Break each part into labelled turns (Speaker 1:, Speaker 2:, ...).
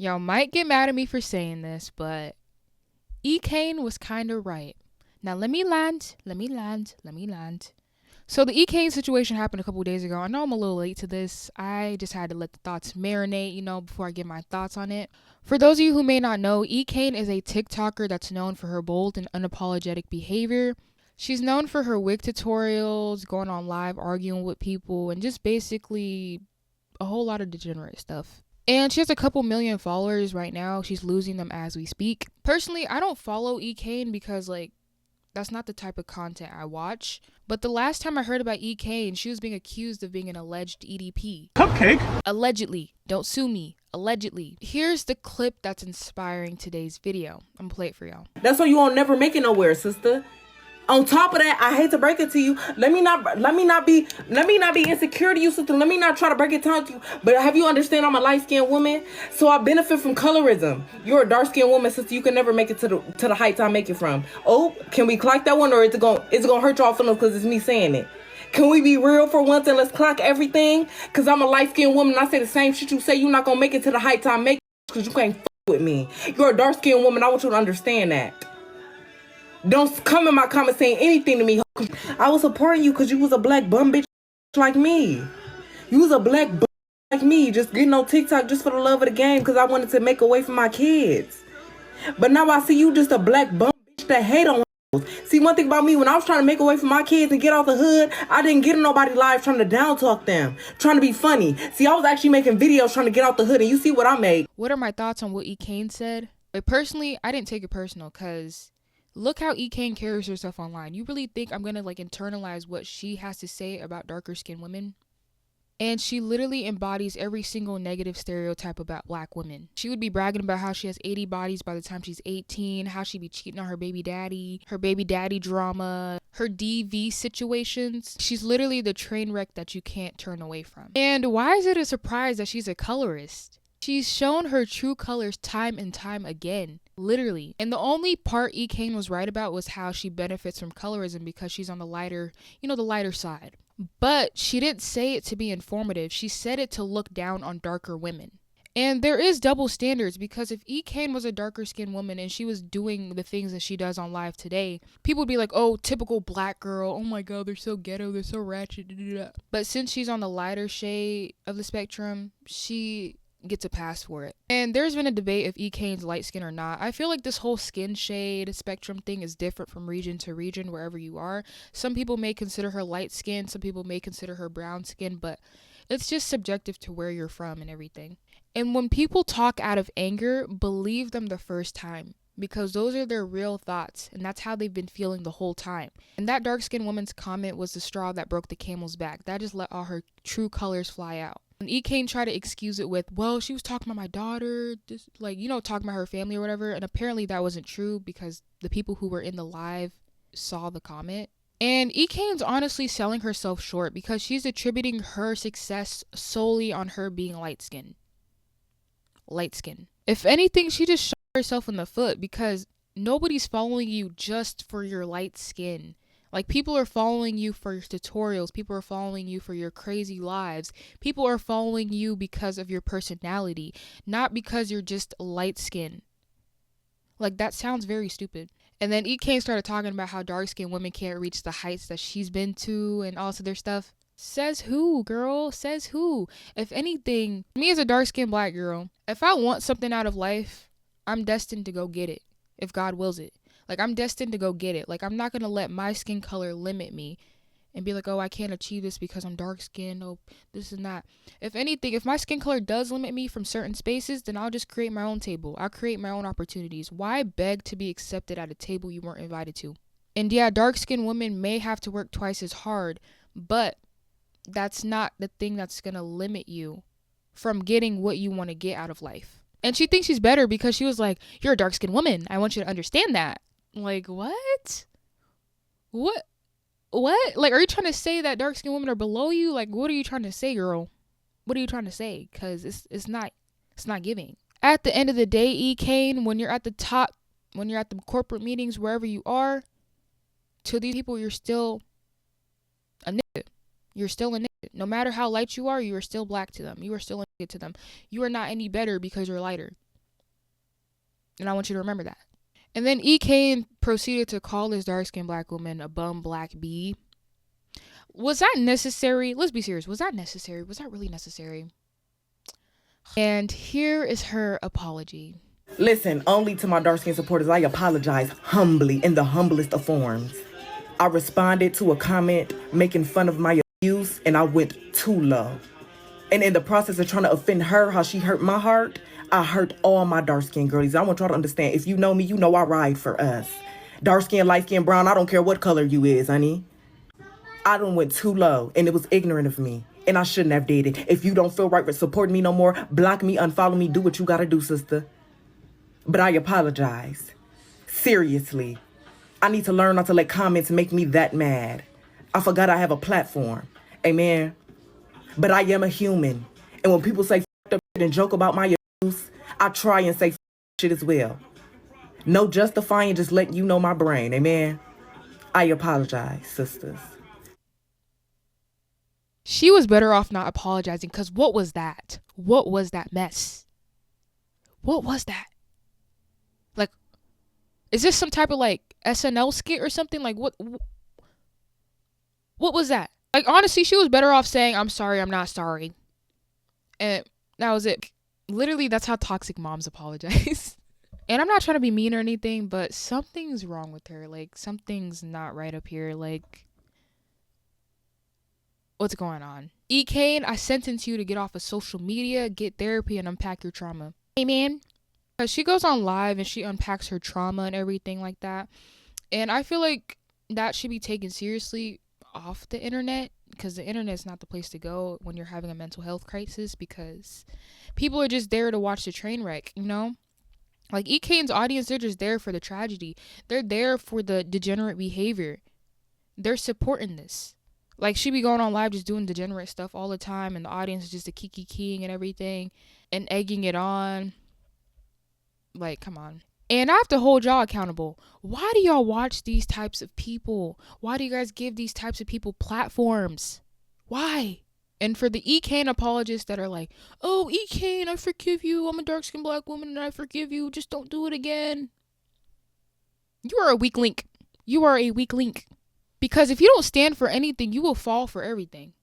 Speaker 1: Y'all might get mad at me for saying this, but Ekane was kind of right. Now let me land. So the Ekane situation happened a couple days ago. I know I'm a little late to this. I just had to let the thoughts marinate, before I give my thoughts on it. For those of you who may not know, Ekane is a TikToker that's known for her bold and unapologetic behavior. She's known for her wig tutorials, going on live, arguing with people, and just basically a whole lot of degenerate stuff. And she has a couple million followers right now. She's losing them as we speak. Personally, I don't follow Ekane because, that's not the type of content I watch. But the last time I heard about Ekane, she was being accused of being an alleged EDP.
Speaker 2: Cupcake?
Speaker 1: Allegedly. Don't sue me. Allegedly. Here's the clip that's inspiring today's video. I'm gonna play it for y'all.
Speaker 3: That's why you won't never make it nowhere, sister. On top of that, I hate to break it to you. Let me not be insecure to you, sister. Let me not try to break it down to you. But have you understand I'm a light-skinned woman? So I benefit from colorism. You're a dark-skinned woman, sister. You can never make it to the heights I make it from. Oh, can we clock that one, or is it gonna hurt y'all feelings because it's me saying it? Can we be real for once and let's clock everything? Because I'm a light-skinned woman and I say the same shit you say. You're not gonna make it to the heights I make because you can't with me. You're a dark-skinned woman. I want you to understand that. Don't come in my comments saying anything to me. I was supporting you because you was a black bum bitch like me. You was a black bum like me, just getting on TikTok just for the love of the game because I wanted to make a way for my kids. But now I see you just a black bum bitch that hate on hoes. See, one thing about me, when I was trying to make a way for my kids and get off the hood, I didn't get in nobody live trying to down talk them, trying to be funny. See, I was actually making videos trying to get out the hood, and you see what I made.
Speaker 1: What are my thoughts on what Ekane said? But personally, I didn't take it personal because look how Ekane carries herself online. You really think I'm gonna internalize what she has to say about darker skinned women? And she literally embodies every single negative stereotype about black women. She would be bragging about how she has 80 bodies by the time she's 18, how she'd be cheating on her baby daddy drama, her DV situations. She's literally the train wreck that you can't turn away from. And why is it a surprise that she's a colorist? She's shown her true colors time and time again. Literally. And the only part Ekane was right about was how she benefits from colorism because she's on the lighter, the lighter side. But she didn't say it to be informative. She said it to look down on darker women. And there is double standards because if Ekane was a darker skinned woman and she was doing the things that she does on live today, people would be like, oh, typical black girl. Oh my God, they're so ghetto. They're so ratchet. But since she's on the lighter shade of the spectrum, she gets a pass for it. And there's been a debate if Ekane's light skin or not. I feel like this whole skin shade spectrum thing is different from region to region wherever you are. Some people may consider her light skin, some people may consider her brown skin, but it's just subjective to where you're from and everything. And when people talk out of anger, believe them the first time because those are their real thoughts and that's how they've been feeling the whole time. And that dark-skinned woman's comment was the straw that broke the camel's back. That just let all her true colors fly out. And Ekane tried to excuse it with, well, she was talking about my daughter, talking about her family or whatever. And apparently that wasn't true because the people who were in the live saw the comment. And Ekane's honestly selling herself short because she's attributing her success solely on her being light skin. If anything, she just shot herself in the foot because nobody's following you just for your light skin. People are following you for your tutorials. People are following you for your crazy lives. People are following you because of your personality, not because you're just light skin. That sounds very stupid. And then Ekane started talking about how dark-skinned women can't reach the heights that she's been to and all this other stuff. Says who, girl? Says who? If anything, me as a dark-skinned black girl, if I want something out of life, I'm destined to go get it, if God wills it. I'm destined to go get it. I'm not going to let my skin color limit me and be like, oh, I can't achieve this because I'm dark skinned. Oh, this and that. If anything, if my skin color does limit me from certain spaces, then I'll just create my own table. I'll create my own opportunities. Why beg to be accepted at a table you weren't invited to? And yeah, dark skinned women may have to work twice as hard, but that's not the thing that's going to limit you from getting what you want to get out of life. And she thinks she's better because she was like, you're a dark skinned woman. I want you to understand that. What? What? Are you trying to say that dark-skinned women are below you? What are you trying to say, girl? What are you trying to say? Because it's not giving. At the end of the day, Ekane, when you're at the top, when you're at the corporate meetings, wherever you are, to these people, you're still a nigga. You're still a nigga. No matter how light you are still black to them. You are still a nigga to them. You are not any better because you're lighter. And I want you to remember that. And then Ekane proceeded to call this dark-skinned black woman a bum black bee. Was that necessary? Let's be serious. Was that necessary? Was that really necessary? And here is her apology.
Speaker 3: Listen, only to my dark-skinned supporters, I apologize humbly in the humblest of forms. I responded to a comment making fun of my abuse, and I went too low. And in the process of trying to offend her, how she hurt my heart, I hurt all my dark-skinned girlies. I want y'all to understand, if you know me, you know I ride for us. Dark-skinned, light-skinned, brown, I don't care what color you is, honey. I done went too low, and it was ignorant of me. And I shouldn't have did it. If you don't feel right with supporting me no more, block me, unfollow me, do what you gotta do, sister. But I apologize. Seriously. I need to learn not to let comments make me that mad. I forgot I have a platform. Amen. But I am a human. And when people say up shit and joke about my abuse, I try and say shit as well. No justifying, just letting you know my brain. Amen. I apologize, sisters.
Speaker 1: She was better off not apologizing, because what was that? What was that mess? What was that? Like, is this some type of like SNL skit or something? Like, what was that? Like, honestly, she was better off saying, I'm sorry, I'm not sorry. And that was it. Literally, that's how toxic moms apologize. And I'm not trying to be mean or anything, but something's wrong with her. Like, something's not right up here. Like, what's going on? Ekane, I sentence you to get off of social media, get therapy, and unpack your trauma. Amen. Because she goes on live and she unpacks her trauma and everything like that. And I feel like that should be taken seriously off the internet, because the internet is not the place to go when you're having a mental health crisis, because people are just there to watch the train wreck, you know? Like, Ekane's audience, they're just there for the tragedy. They're there for the degenerate behavior. They're supporting this. Like, she be going on live just doing degenerate stuff all the time, and the audience is just a kiki-keying and everything and egging it on. Like, come on. And I have to hold y'all accountable. Why do y'all watch these types of people? Why do you guys give these types of people platforms? Why? And for the Ekane apologists that are like, oh, Ekane, I forgive you. I'm a dark-skinned black woman and I forgive you. Just don't do it again. You are a weak link. You are a weak link. Because if you don't stand for anything, you will fall for everything.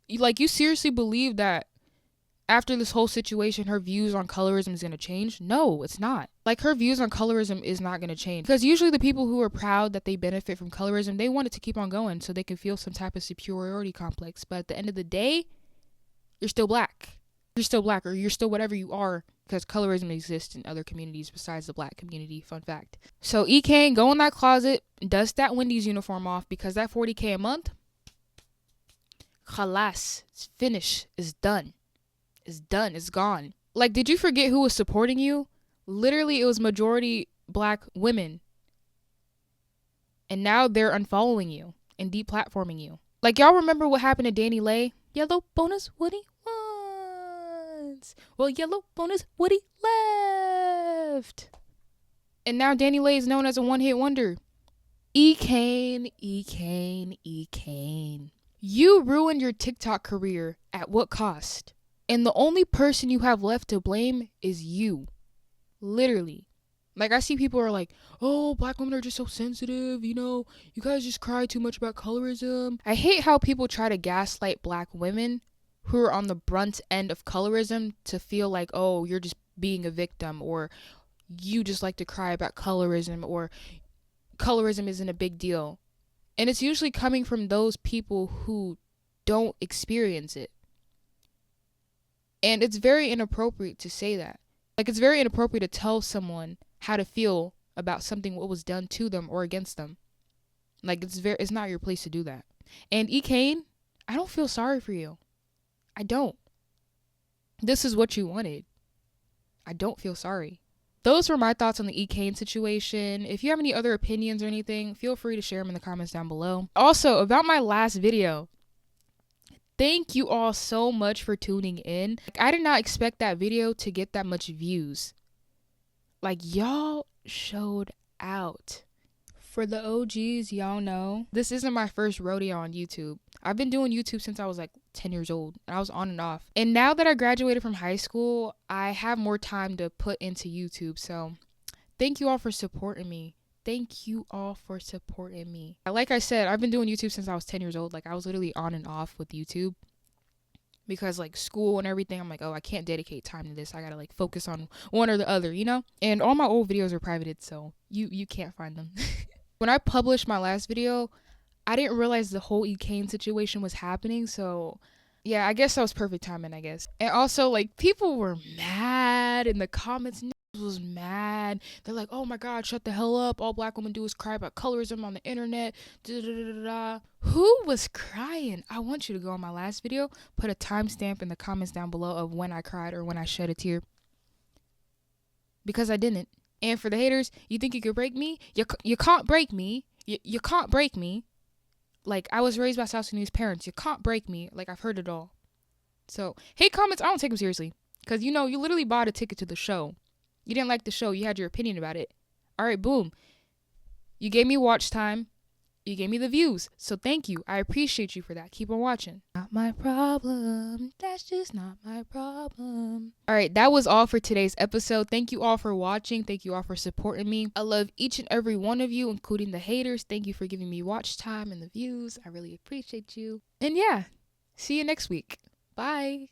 Speaker 1: You seriously believe that after this whole situation, her views on colorism is going to change? No, it's not. Like, her views on colorism is not going to change. Because usually the people who are proud that they benefit from colorism, they want it to keep on going so they can feel some type of superiority complex. But at the end of the day, you're still black. You're still black, or you're still whatever you are, because colorism exists in other communities besides the black community. Fun fact. So Ekane, go in that closet, dust that Wendy's uniform off, because that $40K a month, khalas, it's finished, it's done. It's done. It's gone. Like, did you forget who was supporting you? Literally, it was majority black women. And now they're unfollowing you and deplatforming you. Like, y'all remember what happened to Danny Lay? Yellow bonus, what he wants. Well, yellow bonus, what he left. And now Danny Lay is known as a one-hit wonder. Ekane. You ruined your TikTok career. At what cost? And the only person you have left to blame is you. Literally. Like, I see people are like, oh, black women are just so sensitive, you know, you guys just cry too much about colorism. I hate how people try to gaslight black women who are on the brunt end of colorism to feel like, oh, you're just being a victim, or you just like to cry about colorism, or colorism isn't a big deal. And it's usually coming from those people who don't experience it. And it's very inappropriate to say that. Like, it's very inappropriate to tell someone how to feel about something what was done to them or against them. Like, it's not your place to do that. And Ekane, I don't feel sorry for you. I don't. This is what you wanted. I don't feel sorry. Those were my thoughts on the Ekane situation. If you have any other opinions or anything, feel free to share them in the comments down below. Also, about my last video, thank you all so much for tuning in. Like, I did not expect that video to get that much views. Like, y'all showed out. For the OGs, y'all know, this isn't my first rodeo on YouTube. I've been doing YouTube since I was like 10 years old. And I was on and off. And now that I graduated from high school, I have more time to put into YouTube. So thank you all for supporting me. Thank you all for supporting me. Like I said, I've been doing YouTube since I was 10 years old. Like, I was literally on and off with YouTube because, like, school and everything. I'm like, oh, I can't dedicate time to this. I gotta, like, focus on one or the other, you know? And all my old videos are privated, so you can't find them. When I published my last video, I didn't realize the whole Ekane situation was happening, so yeah, I guess that was perfect timing, I guess. And also, like, people were mad in the comments. Was mad. They're like, oh my god, shut the hell up. All black women do is cry about colorism on the internet. Da, da, da, da, da. Who was crying? I want you to go on my last video, put a timestamp in the comments down below of when I cried or when I shed a tear. Because I didn't. And for the haters, you think you could break me? You can't break me. You can't break me. Like, I was raised by South Sudanese parents. You can't break me. Like, I've heard it all. So, hate comments, I don't take them seriously. Because, you know, you literally bought a ticket to the show. You didn't like the show. You had your opinion about it. All right, boom. You gave me watch time. You gave me the views. So thank you. I appreciate you for that. Keep on watching. Not my problem. That's just not my problem. All right, that was all for today's episode. Thank you all for watching. Thank you all for supporting me. I love each and every one of you, including the haters. Thank you for giving me watch time and the views. I really appreciate you. And yeah, see you next week. Bye.